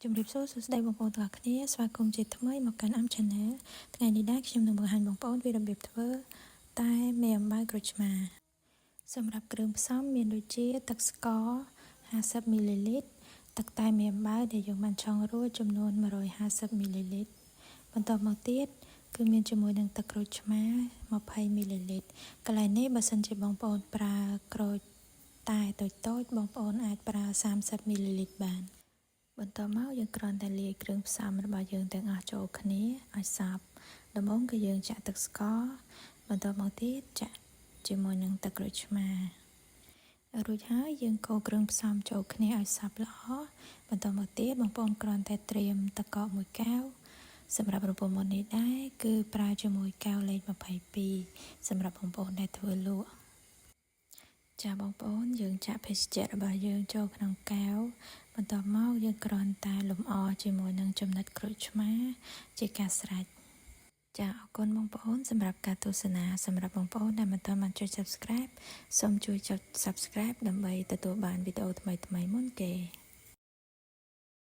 ជំរាបសួរសួស្តីបងប្អូនទាំងអស់គ្នាស្វាគមន៍ជាថ្មីមកកាន់ Am Channel ថ្ងៃនេះដែរខ្ញុំនឹងបង្ហាញបងប្អូនពីរបៀបធ្វើតែមេអំបៅក្រូចឆ្មាសម្រាប់គ្រឿងផ្សំមានដូចជាទឹកស្ករ50 មីលីលីត្រទឹកតែមេអំបៅដែលយើងបានឆុងរួចចំនួន150 មីលីលីត្របន្តមកទៀតគឺមានជាមួយនឹងទឹកក្រូចឆ្មា20 មីលីលីត្រកន្លែងនេះបើសិនជាបងប្អូនប្រើក្រូចតែតូចៗបងប្អូនអាចប្រើ30 មីលីលីត្របានបន្តមកយើងគ្រាន់តែលាយគ្រឿងផ្សំរបស់យើងទាំងអស់ចូលគ្នាឲ្យសព្វដំបូងគឺយើងចាក់ទឹកស្ករបន្តមកទៀតចាក់ជាមួយនឹងទឹកក្រូចឆ្មារួចហើយយើងកូរគ្រឿងផ្សំចូលគ្នាឲ្យសព្វល្អបន្តមកទៀតបងប្អូនគ្រាន់តែត្រៀមទឹកកកមួយកែវសម្រាប់រំមុននេះដែរគឺប្រើជាមួយកែវលេខ22សម្រាប់បងប្អូនដែលធ្វើលក់ចាបងប្អូនយើងចាក់ភេសជ្ជៈរបស់យើងចូលក្នុងកែវបន្តមកយើងគ្រាន់តែលម្អជាមួយនឹងចំណិតក្រូចឆ្មាជាការស្រេចចាអរគុណបងប្អូនសម្រាប់ការទស្សនាសម្រាប់បងប្អូនដែលមិនទាន់បានចុច Subscribe សូមជួយចុច Subscribe ដើម្បីទទួលបានវីដេអូថ្មីៗមុនគេ